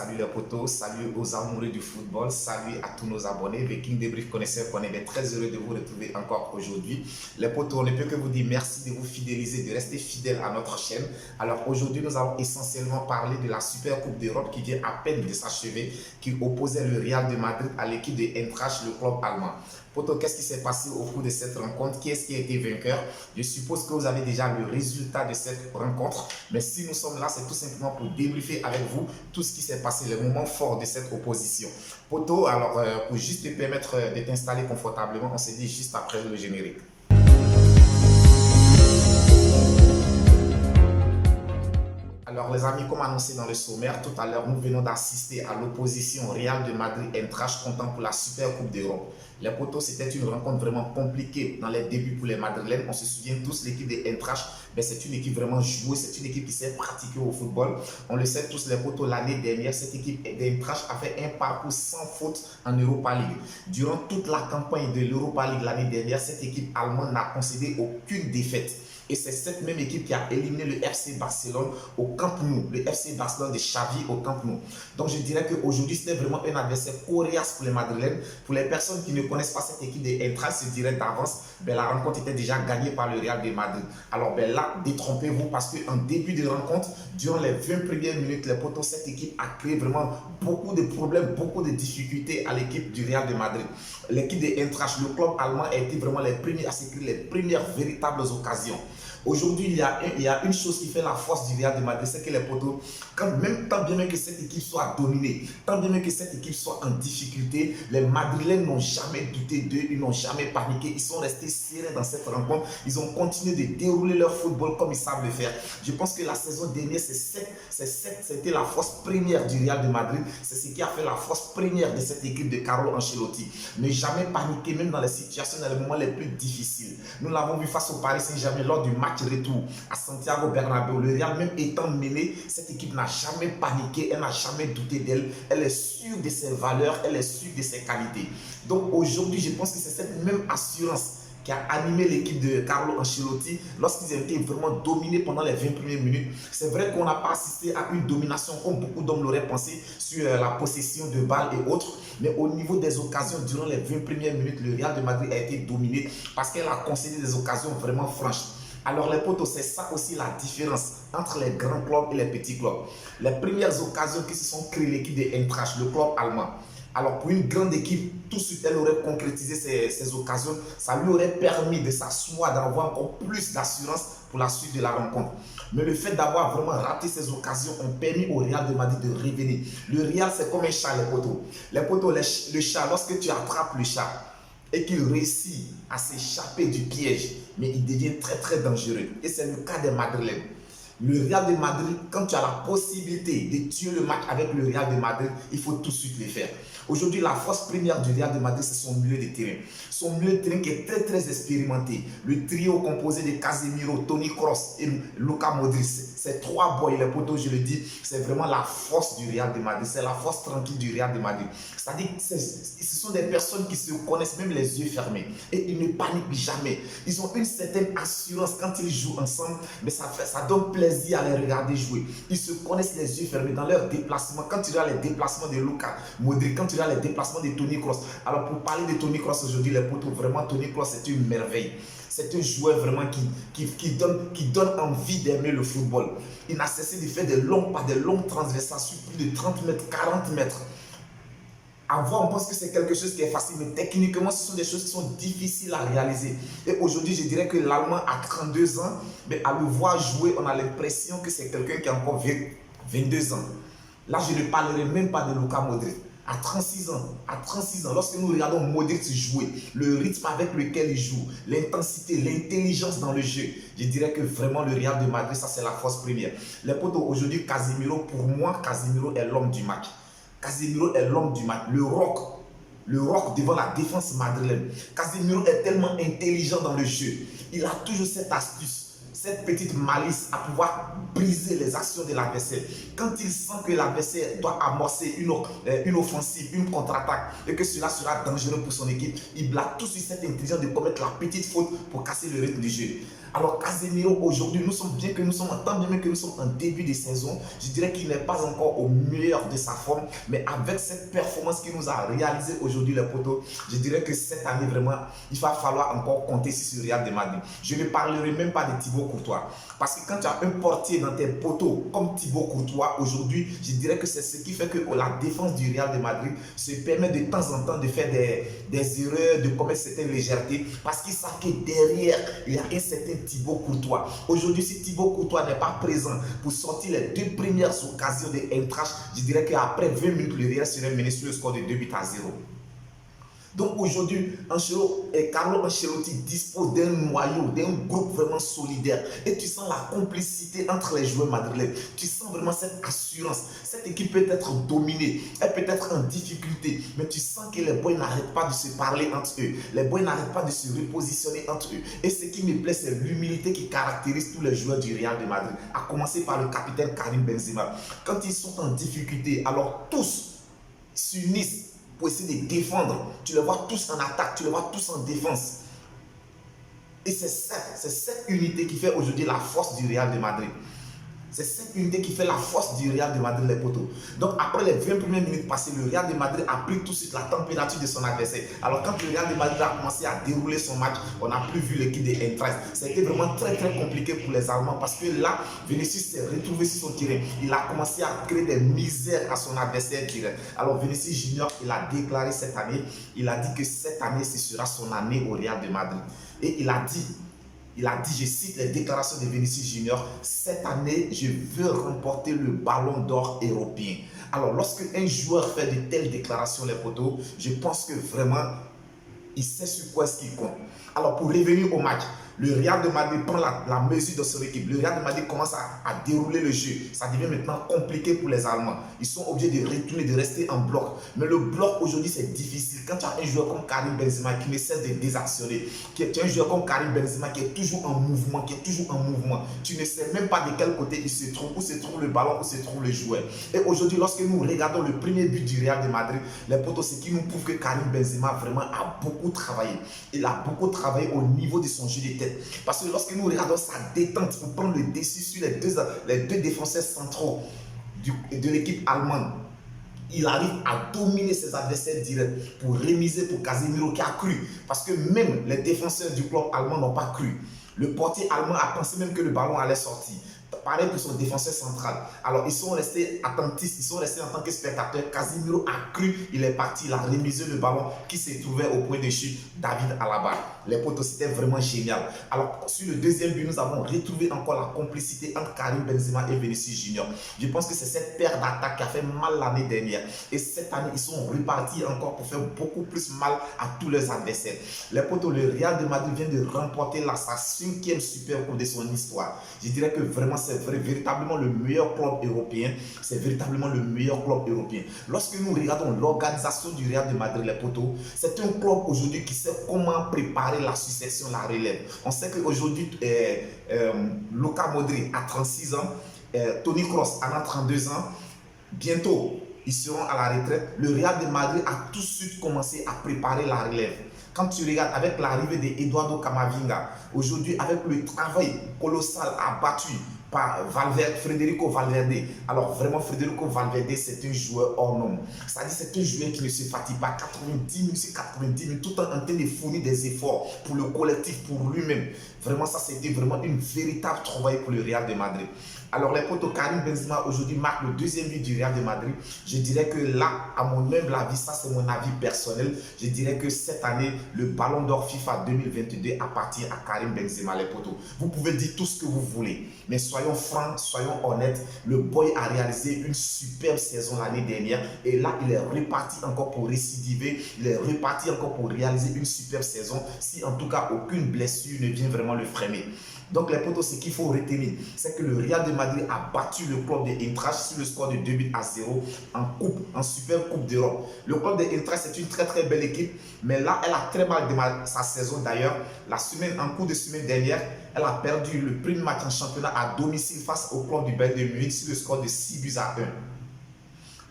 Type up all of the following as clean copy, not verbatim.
salut les potos, salut aux amoureux du football, salut à tous nos abonnés. Le King Débrief connaisseur qu'on est très heureux de vous retrouver encore aujourd'hui. Les potos, on ne peut que vous dire merci de vous fidéliser, de rester fidèles à notre chaîne. Alors aujourd'hui, nous allons essentiellement parler de la Super Coupe d'Europe qui vient à peine de s'achever, qui opposait le Real de Madrid à l'équipe de Eintracht, le club allemand. Poto, qu'est-ce qui s'est passé au cours de cette rencontre? Qui est-ce qui a été vainqueur? Je suppose que vous avez déjà le résultat de cette rencontre. Mais si nous sommes là, c'est tout simplement pour débriefer avec vous tout ce qui s'est passé, les moments forts de cette opposition. Poto, alors pour juste te permettre de t'installer confortablement, on se dit juste après le générique. Alors les amis, comme annoncé dans le sommaire, tout à l'heure, nous venons d'assister à l'opposition Real de Madrid-Eintracht comptant pour la Super Coupe d'Europe. Les potos, c'était une rencontre vraiment compliquée dans les débuts pour les Madrilènes. On se souvient tous, l'équipe de Eintracht, c'est une équipe vraiment jouée, c'est une équipe qui sait pratiquer au football. On le sait tous, les potos, l'année dernière, cette équipe d'Eintracht a fait un parcours sans faute en Europa League. Durant toute la campagne de l'Europa League l'année dernière, cette équipe allemande n'a concédé aucune défaite. Et c'est cette même équipe qui a éliminé le FC Barcelone au Camp Nou, le FC Barcelone de Xavi au Camp Nou. Donc je dirais qu'aujourd'hui, c'était vraiment un adversaire coriace pour les Madrilènes. Pour les personnes qui ne connaissent pas cette équipe de Eintracht, je dirais d'avance, la rencontre était déjà gagnée par le Real de Madrid. Alors là, détrompez-vous parce qu'en début de rencontre, durant les 20 premières minutes, les potos, cette équipe a créé vraiment beaucoup de problèmes, beaucoup de difficultés à l'équipe du Real de Madrid. L'équipe de Eintracht, le club allemand, a été vraiment les premiers à se créer les premières véritables occasions. Aujourd'hui, il y a une chose qui fait la force du Real de Madrid, c'est que les potos, tant bien même que cette équipe soit dominée, tant bien même que cette équipe soit en difficulté, les Madrilènes n'ont jamais douté d'eux, ils n'ont jamais paniqué, ils sont restés sereins dans cette rencontre, ils ont continué de dérouler leur football comme ils savent le faire. Je pense que la saison dernière, c'était la force première du Real de Madrid, c'est ce qui a fait la force première de cette équipe de Carlo Ancelotti. Ne jamais paniquer, même dans les situations, dans les moments les plus difficiles. Nous l'avons vu face au Paris Saint-Germain lors du match retour à Santiago Bernabéu. Le Real, même étant mené, cette équipe n'a jamais paniqué, elle n'a jamais douté d'elle, elle est sûre de ses valeurs, elle est sûre de ses qualités. Donc aujourd'hui, je pense que c'est cette même assurance qui a animé l'équipe de Carlo Ancelotti lorsqu'ils ont été vraiment dominés pendant les 20 premières minutes. C'est vrai qu'on n'a pas assisté à une domination comme beaucoup d'hommes l'auraient pensé sur la possession de balles et autres, mais au niveau des occasions, durant les 20 premières minutes, le Real de Madrid a été dominé parce qu'elle a concédé des occasions vraiment franches. Alors les potos, c'est ça aussi la différence entre les grands clubs et les petits clubs. Les premières occasions qui se sont créées, l'équipe de Eintracht, le club allemand. Alors pour une grande équipe, tout de suite elle aurait concrétisé ces occasions, ça lui aurait permis de s'asseoir, d'avoir encore plus d'assurance pour la suite de la rencontre. Mais le fait d'avoir vraiment raté ces occasions ont permis au Real de Madrid de revenir. Le Real, c'est comme un chat, les potos. Les potos, le chat, lorsque tu attrapes le chat, et qu'il réussit à s'échapper du piège, mais il devient très très dangereux. Et c'est le cas des Madrilènes. Le Real de Madrid, quand tu as la possibilité de tuer le match avec le Real de Madrid, il faut tout de suite le faire. Aujourd'hui, la force première du Real de Madrid, c'est son milieu de terrain. Son milieu de terrain qui est très très expérimenté. Le trio composé de Casemiro, Toni Kroos et Luka Modric. Ces trois boys, les potos, je le dis, c'est vraiment la force du Real de Madrid. C'est la force tranquille du Real de Madrid. C'est-à-dire que ce sont des personnes qui se connaissent même les yeux fermés. Et ils ne paniquent jamais. Ils ont une certaine assurance quand ils jouent ensemble, mais ça donne plaisir à les regarder jouer. Ils se connaissent les yeux fermés dans leurs déplacements. Quand tu regardes les déplacements de Luka Modric, quand tu regardes les déplacements de Toni Kroos. Alors pour parler de Toni Kroos aujourd'hui, les potos, vraiment Toni Kroos c'est une merveille. C'est un joueur vraiment qui donne envie d'aimer le football. Il n'a cessé de faire des longues pas, des longues transversales sur plus de 30 mètres, 40 mètres. À voir, on pense que c'est quelque chose qui est facile, mais techniquement, ce sont des choses qui sont difficiles à réaliser. Et aujourd'hui, je dirais que l'Allemand a 32 ans, mais à le voir jouer, on a l'impression que c'est quelqu'un qui a encore 22 ans. Là, je ne parlerai même pas de Luka Modric. À 36 ans, lorsque nous regardons Modric jouer, le rythme avec lequel il joue, l'intensité, l'intelligence dans le jeu, je dirais que vraiment le Real de Madrid, ça c'est la force première. Les potos, aujourd'hui, Casemiro, pour moi, Casemiro est l'homme du match. Casemiro est l'homme du match, le rock devant la défense madrilène. Casemiro est tellement intelligent dans le jeu. Il a toujours cette astuce, cette petite malice à pouvoir briser les actions de l'adversaire. Quand il sent que l'adversaire doit amorcer une offensive, une contre-attaque et que cela sera dangereux pour son équipe, il blague tout sur cette intelligence de commettre la petite faute pour casser le rythme du jeu. Alors Casemiro, aujourd'hui, nous sommes tant bien que nous sommes en début de saison, je dirais qu'il n'est pas encore au meilleur de sa forme, mais avec cette performance qu'il nous a réalisée aujourd'hui, les potos, je dirais que cette année, vraiment, il va falloir encore compter sur le Real de Madrid. Je ne parlerai même pas de Thibaut Courtois, parce que quand tu as un portier dans tes poteaux comme Thibaut Courtois, aujourd'hui, je dirais que c'est ce qui fait que la défense du Real de Madrid se permet de temps en temps de faire des erreurs, de commettre certaines légèretés, parce qu'ils savent que derrière, il y a un certain Thibaut Courtois. Aujourd'hui, si Thibaut Courtois n'est pas présent pour sortir les 2 premières occasions de Eintracht, je dirais qu'après 20 minutes, le Real serait mené sur le score de 2-0. Donc aujourd'hui, Carlo Ancelotti dispose d'un noyau, d'un groupe vraiment solidaire. Et tu sens la complicité entre les joueurs madrilènes. Tu sens vraiment cette assurance. Cette équipe peut être dominée, elle peut être en difficulté, mais tu sens que les boys n'arrêtent pas de se parler entre eux. Les boys n'arrêtent pas de se repositionner entre eux. Et ce qui me plaît, c'est l'humilité qui caractérise tous les joueurs du Real de Madrid, à commencer par le capitaine Karim Benzema. Quand ils sont en difficulté, alors tous s'unissent pour essayer de défendre. Tu les vois tous en attaque, tu les vois tous en défense. Et c'est cette unité qui fait aujourd'hui la force du Real de Madrid. C'est cette unité qui fait la force du Real de Madrid, les potos. Donc après les 20 premières minutes passées, le Real de Madrid a pris tout de suite la température de son adversaire. Alors quand le Real de Madrid a commencé à dérouler son match, on n'a plus vu l'équipe de Eintracht. C'était vraiment très compliqué pour les Allemands, parce que là, Vinicius s'est retrouvé sur son terrain. Il a commencé à créer des misères à son adversaire direct. Alors Vinicius Junior, il a déclaré cette année, il a dit que cette année, ce sera son année au Real de Madrid. Et il a dit, je cite les déclarations de Vinicius Junior, cette année, je veux remporter le ballon d'or européen. Alors, lorsque un joueur fait de telles déclarations, les potos, je pense que vraiment, il sait sur quoi est-ce qu'il compte. Alors, pour revenir au match, le Real de Madrid prend la mesure de son équipe. Le Real de Madrid commence à dérouler le jeu. Ça devient maintenant compliqué pour les Allemands. Ils sont obligés de retourner, de rester en bloc. Mais le bloc aujourd'hui, c'est difficile. Quand tu as un joueur comme Karim Benzema qui ne cesse de désactionner, tu as un joueur comme Karim Benzema qui est toujours en mouvement, tu ne sais même pas de quel côté il se trouve, où se trouve le ballon, où se trouve le joueur. Et aujourd'hui, lorsque nous regardons le premier but du Real de Madrid, les potos, c'est qui nous prouve que Karim Benzema vraiment a beaucoup travaillé. Il a beaucoup travaillé au niveau de son jeu de tête. Parce que lorsque nous regardons sa détente pour prendre le dessus sur les deux défenseurs centraux de l'équipe allemande, il arrive à dominer ses adversaires directs pour rémiser pour Casemiro qui a cru. Parce que même les défenseurs du club allemand n'ont pas cru. Le portier allemand a pensé même que le ballon allait sortir. Pareil pour son défenseur central. Alors ils sont restés attentifs, ils sont restés en tant que spectateurs. Casemiro a cru, il est parti, il a remisé le ballon qui se trouvait au point de chute David Alaba. Les potos, c'était vraiment génial. Alors sur le deuxième but, nous avons retrouvé encore la complicité entre Karim Benzema et Vinicius Junior. Je pense que c'est cette paire d'attaques qui a fait mal l'année dernière. Et cette année, ils sont repartis encore pour faire beaucoup plus mal à tous leurs adversaires. Les potos, le Real de Madrid vient de remporter sa 5e Super Coupe de son histoire. Je dirais que vraiment c'est véritablement le meilleur club européen. C'est véritablement le meilleur club européen. Lorsque nous regardons l'organisation du Real de Madrid, les potos, c'est un club aujourd'hui qui sait comment préparer la succession, la relève. On sait qu'aujourd'hui, Luka Modric a 36 ans, Toni Kroos en a 32 ans. Bientôt, ils seront à la retraite. Le Real de Madrid a tout de suite commencé à préparer la relève. Quand tu regardes avec l'arrivée d'Eduardo Camavinga, aujourd'hui avec le travail colossal abattu par Federico Valverde. Alors vraiment, Federico Valverde, c'est un joueur hors norme. C'est-à-dire c'est un joueur qui ne se fatigue pas 90 minutes sur 90 minutes, tout en train de fournir des efforts pour le collectif, pour lui-même. Vraiment, ça c'était vraiment une véritable trouvaille pour le Real de Madrid. Alors les potos, Karim Benzema aujourd'hui marque le 2e but du Real de Madrid. Je dirais que là, à mon humble avis, ça c'est mon avis personnel, je dirais que cette année, le ballon d'or FIFA 2022 appartient à Karim Benzema, les potos. Vous pouvez dire tout ce que vous voulez, mais soyons francs, soyons honnêtes, le boy a réalisé une superbe saison l'année dernière et là, il est reparti encore pour récidiver, il est reparti encore pour réaliser une superbe saison si en tout cas aucune blessure ne vient vraiment le freiner. Donc les potos, ce qu'il faut retenir, c'est que le Real de Madrid a battu le club de Eintracht sur le score de 2-0 en Super Coupe d'Europe. Le club de Eintracht, c'est une très belle équipe, mais là, elle a très mal démarré sa saison d'ailleurs. En cours de semaine dernière, elle a perdu le premier match en championnat à domicile face au club du Bayern de Munich sur le score de 6-1.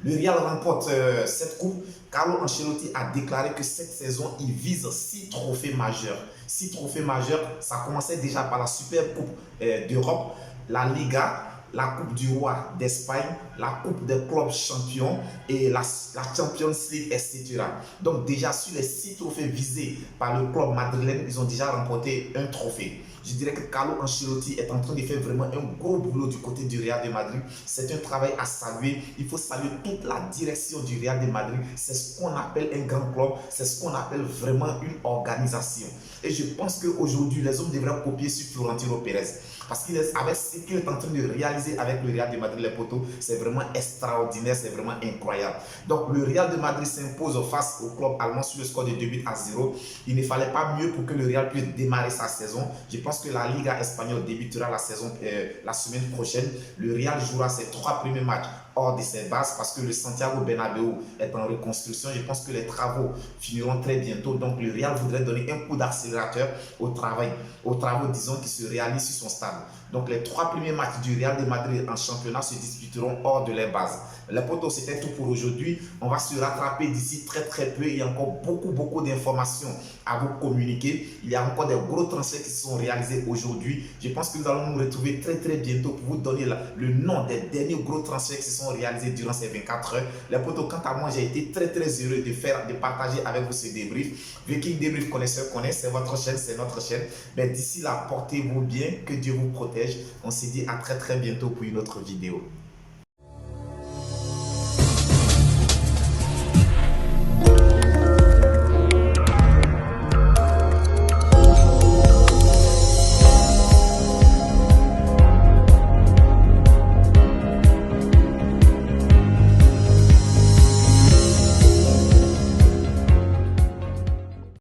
le Real remporte cette coupe. Carlo Ancelotti a déclaré que cette saison, il vise 6 trophées majeurs. 6 trophées majeurs, ça commençait déjà par la Super Coupe d'Europe, la Liga, la Coupe du Roi d'Espagne, la Coupe des clubs champions et la Champions League, etc. Donc déjà sur les 6 trophées visés par le club madrilène, ils ont déjà remporté un trophée. Je dirais que Carlo Ancelotti est en train de faire vraiment un gros boulot du côté du Real de Madrid. C'est un travail à saluer. Il faut saluer toute la direction du Real de Madrid. C'est ce qu'on appelle un grand club. C'est ce qu'on appelle vraiment une organisation. Et je pense qu'aujourd'hui, les hommes devraient copier sur Florentino Pérez. Parce qu'avec ce qu'il est en train de réaliser avec le Real de Madrid, les potos, c'est vraiment extraordinaire, c'est vraiment incroyable. Donc le Real de Madrid s'impose face au club allemand sur le score de 2-0. Il ne fallait pas mieux pour que le Real puisse démarrer sa saison. Je pense que la Liga espagnole débutera la saison la semaine prochaine. Le Real jouera ses 3 premiers matchs hors de ses bases parce que le Santiago Bernabéu est en reconstruction. Je pense que les travaux finiront très bientôt. Donc le Real voudrait donner un coup d'accélérateur aux travaux, disons, qui se réalisent sur son stade. Donc les 3 premiers matchs du Real de Madrid en championnat se disputeront hors de leurs bases. Les potos, c'était tout pour aujourd'hui. On va se rattraper d'ici très peu. Il y a encore beaucoup d'informations à vous communiquer. Il y a encore des gros transferts qui se sont réalisés aujourd'hui. Je pense que nous allons nous retrouver très bientôt pour vous donner le nom des derniers gros transferts qui se sont réalisés durant ces 24 heures. Les potos, quant à moi, j'ai été très heureux de partager avec vous ce débrief. Viking Débrief connaisseur connaît, c'est votre chaîne, c'est notre chaîne. Mais d'ici là, portez-vous bien, que Dieu vous protège. On se dit à très bientôt pour une autre vidéo.